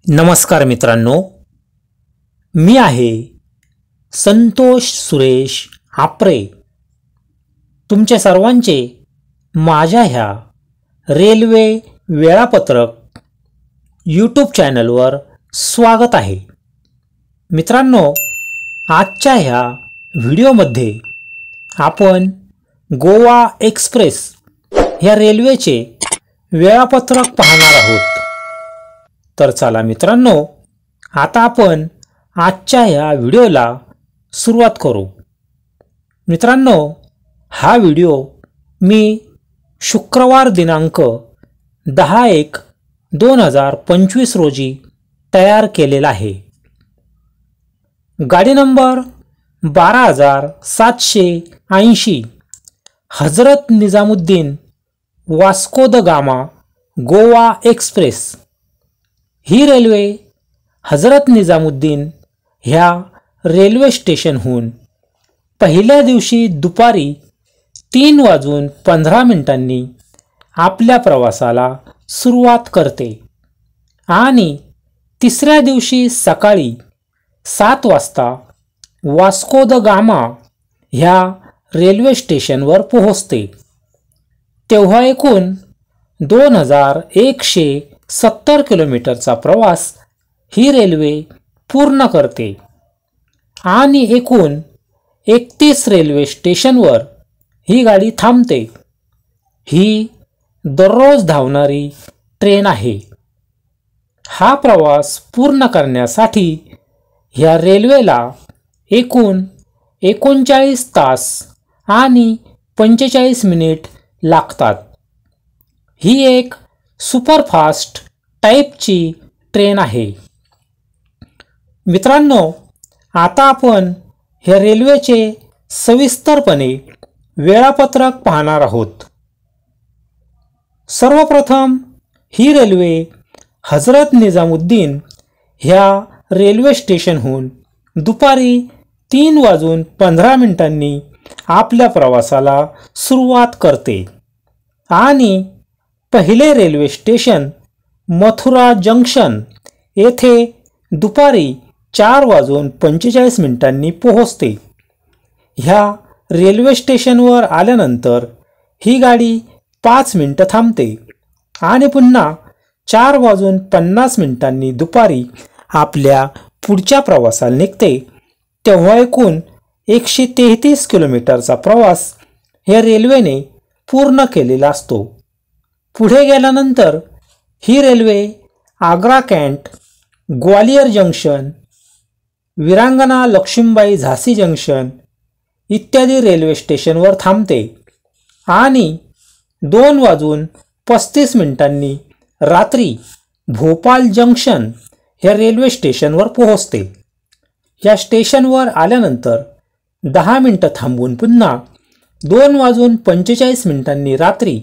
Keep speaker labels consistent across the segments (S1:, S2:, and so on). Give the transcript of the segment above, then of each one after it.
S1: नमस्कार मित्रांनो, मी आहे संतोष सुरेश आपरे। तुमच्या सर्वांचे माझ्या ह्या रेल्वे वेळापत्रक यूट्यूब चॅनलवर स्वागत आहे। मित्रांनो, आजच्या ह्या व्हिडिओमध्ये आपण गोवा एक्सप्रेस ह्या रेल्वेचे वेळापत्रक पाहणार आहोत। तर चला मित्रांनो, आता आपण आजच्या ह्या व्हिडिओला सुरुवात करू। मित्रांनो, हा व्हिडिओ मी शुक्रवार दिनांक 10/1/2025 रोजी तयार केलेला आहे। गाडी number 12780 Hazrat Nizamuddin Vasco da gamma Goa express ही रेल्वे हजरत निजामुद्दीन ह्या रेल्वे स्टेशनहून पहिल्या दिवशी दुपारी 3:15 आपल्या प्रवासाला सुरुवात करते आणि तिसऱ्या दिवशी सकाळी 7 वाजता वास्को द गामा ह्या रेल्वे स्टेशनवर पोहोचते। तेव्हा एकूण 2170 किलोमीटरचा प्रवास ही रेल्वे पूर्ण करते आणि एकूण 31 रेल्वे स्टेशनवर ही गाडी थांबते। ही दररोज धावणारी ट्रेन आहे। हा प्रवास पूर्ण करण्यासाठी ह्या रेल्वेला एकूण 39 तास आणि 45 मिनिट लागतात। ही एक सुपरफास्ट टाईपची ट्रेन आहे। मित्रांनो, आता आपण ह्या रेल्वेचे सविस्तरपणे वेळापत्रक पाहणार आहोत। सर्वप्रथम ही रेल्वे हजरत निजामुद्दीन ह्या रेल्वे स्टेशनहून दुपारी 3:15 आपल्या प्रवासाला सुरुवात करते आणि पहिले रेल्वे स्टेशन मथुरा जंक्शन येथे दुपारी 4:45 पोहोचते। ह्या रेल्वे स्टेशनवर आल्यानंतर ही गाडी 5 मिनिटे थांबते आणि पुन्हा 4:50 दुपारी आपल्या पुढच्या प्रवासाला निघते। तेव्हा एकूण 133 किलोमीटरचा प्रवास ह्या रेल्वेने पूर्ण केलेला असतो। पुढे गेल्यानंतर ही railway Agra Kant, Gwalior junction, वीरांगना लक्ष्मीबाई झाशी जंक्शन इत्यादी रेल्वे स्टेशनवर थांबते आणि 2:35 रात्री भोपाळ जंक्शन ह्या रेल्वे स्टेशनवर पोहोचते। या स्टेशनवर आल्यानंतर 10 मिनिटे थांबून पुन्हा 2:45 रात्री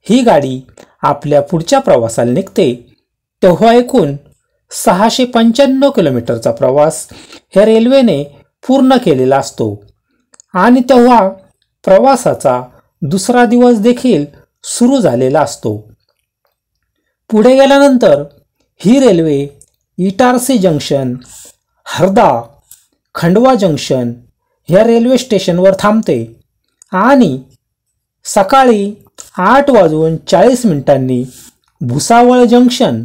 S1: ही गाडी आपल्या पुढच्या प्रवासाला निघते। तेव्हा एकूण 695 किलोमीटरचा प्रवास ह्या रेल्वेने पूर्ण केलेला असतो आणि तेव्हा प्रवासाचा दुसरा दिवस देखील सुरू झालेला असतो। पुढे गेल्यानंतर ही railway Itarsi junction, Harda, Khandwa junction ह्या रेल्वे स्टेशनवर थांबते आणि सकाळी 8:40 भुसावळ जंक्शन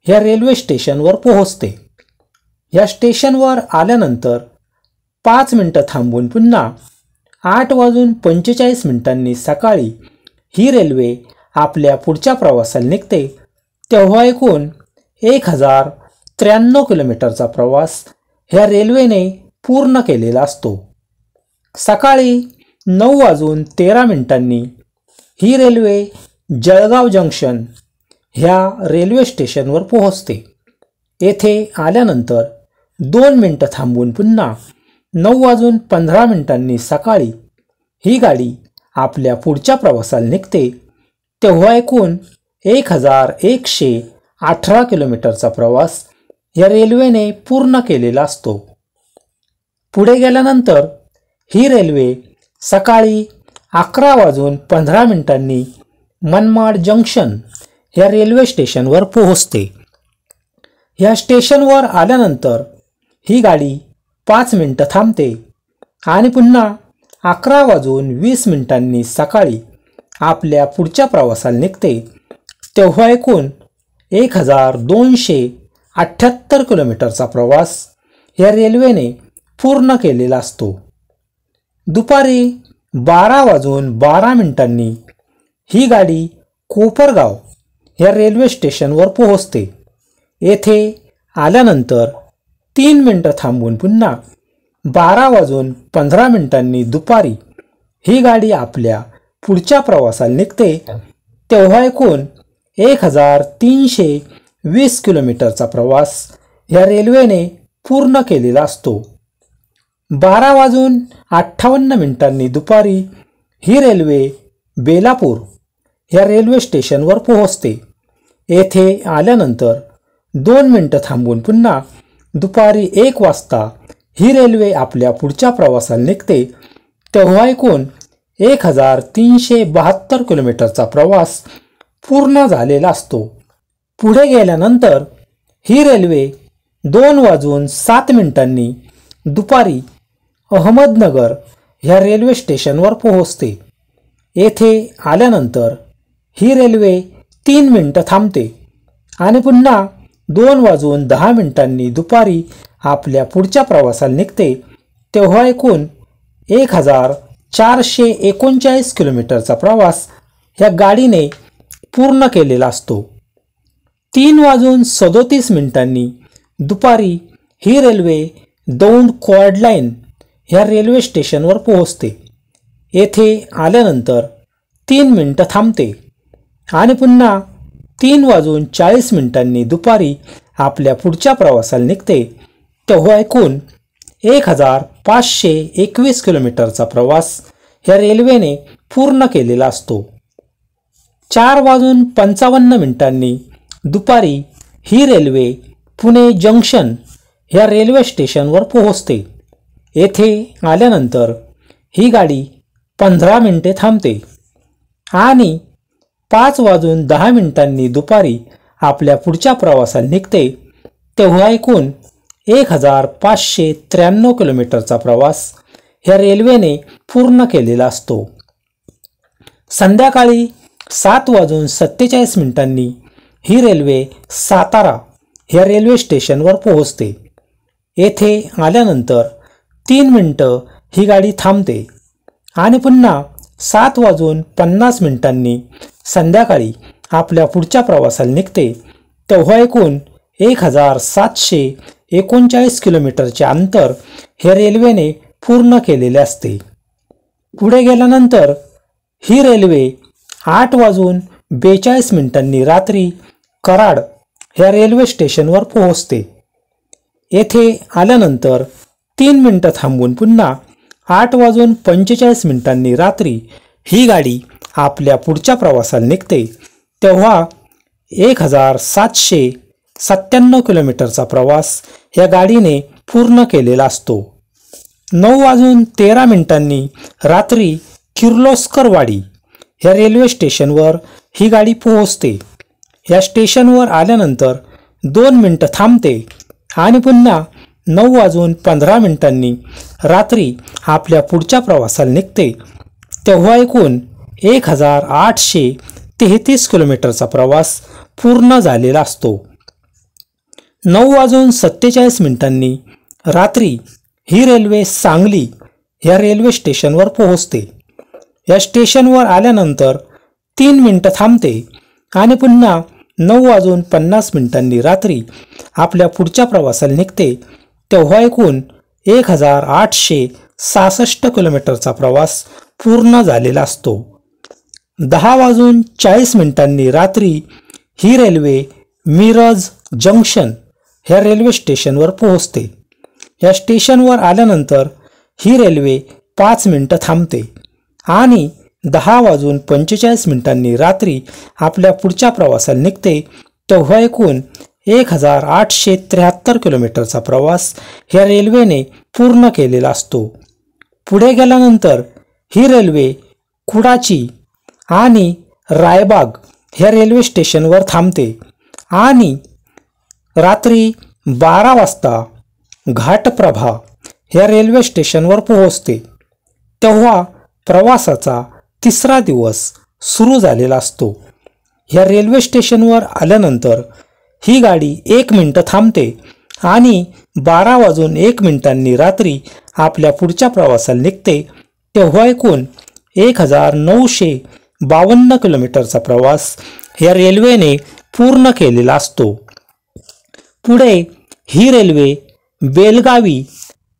S1: ह्या रेल्वे स्टेशनवर पोहोचते। या स्टेशनवर आल्यानंतर 5 मिनिटे थांबून पुन्हा 8:45 सकाळी ही रेल्वे आपल्या पुढच्या प्रवासाला निघते। तेव्हा एकूण 1093 किलोमीटरचा प्रवास ह्या रेल्वेने पूर्ण केलेला असतो। सकाळी 9:13 ही रेल्वे जळगाव जंक्शन ह्या रेल्वे स्टेशनवर पोहोचते। येथे आल्यानंतर 2 मिनिटे थांबून पुन्हा 9:15 सकाळी ही गाडी आपल्या पुढच्या प्रवासाला निघते। तेव्हा एकूण 1118 किलोमीटरचा प्रवास या रेल्वेने पूर्ण केलेला असतो। पुढे गेल्यानंतर ही रेल्वे सकाळी 11:15 मनमाड जंक्शन या रेल्वे स्टेशनवर पोहोचते। ह्या स्टेशनवर आल्यानंतर ही गाडी 5 मिनिटं थांबते आणि पुन्हा 11:20 सकाळी आपल्या पुढच्या प्रवासाला निघते। तेव्हा एकूण 1278 किलोमीटरचा प्रवास या रेल्वेने पूर्ण केलेला असतो। दुपारी 12:12 ही गाडी कोपरगाव या रेल्वे स्टेशनवर पोहोचते। येथे आल्यानंतर 3 मिनिटं थांबून पुन्हा 12:15 दुपारी ही गाडी आपल्या पुढच्या प्रवासाला निघते। तेव्हा एकूण 1320 किलोमीटरचा प्रवास या रेल्वेने पूर्ण केलेला असतो। 12:58 दुपारी ही रेल्वे बेलापूर या रेल्वे स्टेशनवर पोहोचते। येथे आल्यानंतर 2 मिनिटं थांबून पुन्हा दुपारी 1 वाजता ही रेल्वे आपल्या पुढच्या प्रवासाला निघते। तेव्हा एकूण 1372 किलोमीटरचा प्रवास पूर्ण झालेला असतो। पुढे गेल्यानंतर ही रेल्वे 2:07 दुपारी अहमदनगर ह्या रेल्वे स्टेशनवर पोहोचते। येथे आल्यानंतर ही रेल्वे 3 मिनिटं थांबते आणि पुन्हा 2:10 दुपारी आपल्या पुढच्या प्रवासाला निघते। तेव्हा एकूण 1439 किलोमीटरचा प्रवास ह्या गाडीने पूर्ण केलेला असतो। 3:37 दुपारी ही रेल्वे दौंड क्वाड लाईन ह्या रेल्वे स्टेशनवर पोहोचते। येथे आल्यानंतर 3 मिनिटं थांबते आणि पुन्हा 3:40 दुपारी आपल्या पुढच्या प्रवासाला निघते। तेव्हा एकूण 1521 किलोमीटरचा प्रवास या रेल्वेने पूर्ण केलेला असतो। 4:55 दुपारी ही रेल्वे पुणे जंक्शन ह्या रेल्वे स्टेशनवर पोहोचते। येथे आल्यानंतर ही गाडी 15 मिनिटे थांबते आणि 5:10 दुपारी आपल्या पुढच्या प्रवासाला निघते। तेव्हा एकूण 1593 किलोमीटरचा प्रवास ह्या रेल्वेने पूर्ण केलेला असतो। संध्याकाळी 7:47 ही रेल्वे सातारा ह्या रेल्वे स्टेशनवर पोहोचते। येथे आल्यानंतर 3 मिनिटं ही गाडी थांबते आणि पुन्हा 7:50 संध्याकाळी आपल्या पुढच्या प्रवासाला निघते। तेव्हा एकूण 1739 किलोमीटरचे अंतर हे रेल्वेने पूर्ण केलेले असते। पुढे गेल्यानंतर ही रेल्वे 8:42 रात्री कराड ह्या रेल्वे स्टेशनवर पोहोचते। येथे आल्यानंतर 3 मिनिटं थांबून पुन्हा 8:45 रात्री ही गाडी आपल्या पुढच्या प्रवासाला निघते। तेव्हा 1797 किलोमीटरचा प्रवास या गाडीने पूर्ण केलेला असतो। 9:13 रात्री किर्लोस्करवाडी या रेल्वे स्टेशनवर ही गाडी पोहोचते। या स्टेशनवर आल्यानंतर 2 मिनिटं थांबते आणि पुन्हा 9:15 रात्री आपल्या पुढच्या प्रवासाला निघते। तेव्हा एकूण 1833 किलोमीटरचा प्रवास पूर्ण झालेला असतो। 9:47 रात्री ही रेल्वे सांगली या रेल्वे स्टेशनवर पोहोचते। या स्टेशनवर आल्यानंतर 3 मिनिटं थांबते आणि पुन्हा 9:50 रात्री आपल्या पुढच्या प्रवासाला निघते। तेव्हा एकूण 1866 किलोमीटरचा प्रवास पूर्ण झालेला असतो। 10:40 रात्री ही रेल्वे मिरज जंक्शन ह्या रेल्वे स्टेशनवर पोहोचते। या स्टेशनवर आल्यानंतर ही रेल्वे 5 मिनिटं थांबते आणि 10:45 रात्री आपल्या पुढच्या प्रवासाला निघते। तेव्हा एकूण 1873 किलोमीटरचा प्रवास ह्या रेल्वेने पूर्ण केलेला असतो। पुढे गेल्यानंतर ही रेल्वे कुडाची आणि रायबाग ह्या रेल्वे स्टेशनवर थांबते आणि रात्री 12 वाजता घाटप्रभा या रेल्वे स्टेशनवर पोहोचते. तेव्हा प्रवासाचा तिसरा दिवस सुरू झालेला असतो. या रेल्वे स्टेशनवर आल्यानंतर ही गाडी 1 मिनिट थांबते आणि 12:01 रात्री आपल्या पुढच्या प्रवासाला निघते. तेव्हा एकूण 1952 किलोमीटरचा प्रवास या रेल्वेने पूर्ण केलेला असतो. पुढे ही रेल्वे बेलगावी,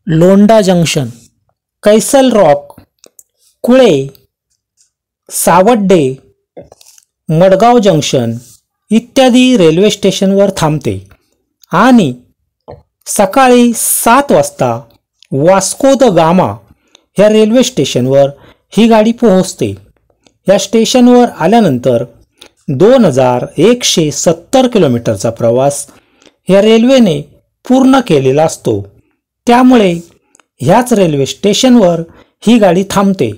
S1: लोंढा जंक्शन, कैसल रॉक, कुळे, सावड्डे, मडगाव जंक्शन इत्यादी रेल्वे स्टेशनवर थांबते आणि सकाळी 7 वाजता वास्को द गामा या रेल्वे स्टेशनवर ही गाडी पोहोचते. या स्टेशनवर आल्यानंतर 2170 किलोमीटरचा प्रवास या रेल्वेने पूर्ण केलेला असतो. त्यामुळे ह्याच रेल्वे स्टेशनवर ही गाडी थांबते.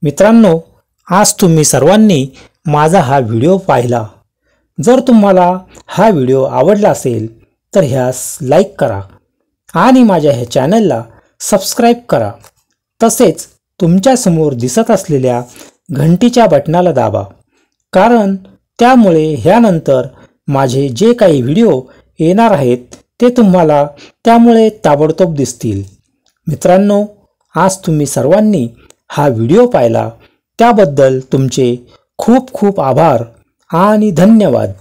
S1: मित्रांनो, आज तुम्ही सर्वांनी माझा हा व्हिडिओ पाहिला. जर तुम्हाला हा व्हिडिओ आवडला असेल तर ह्यास लाईक करा आणि माझ्या ह्या चॅनलला सबस्क्राईब करा. तसेच तुमच्यासमोर दिसत असलेल्या घंटीच्या बटनाला दाबा, कारण त्यामुळे ह्यानंतर माझे जे काही व्हिडिओ येणार आहेत ते तुम्हाला त्यामुळे ताबडतोब दिसतील. मित्रांनो, आज तुम्ही सर्वांनी हा व्हिडिओ पाहिला त्याबद्दल तुमचे खूप खूप आभार आणि धन्यवाद.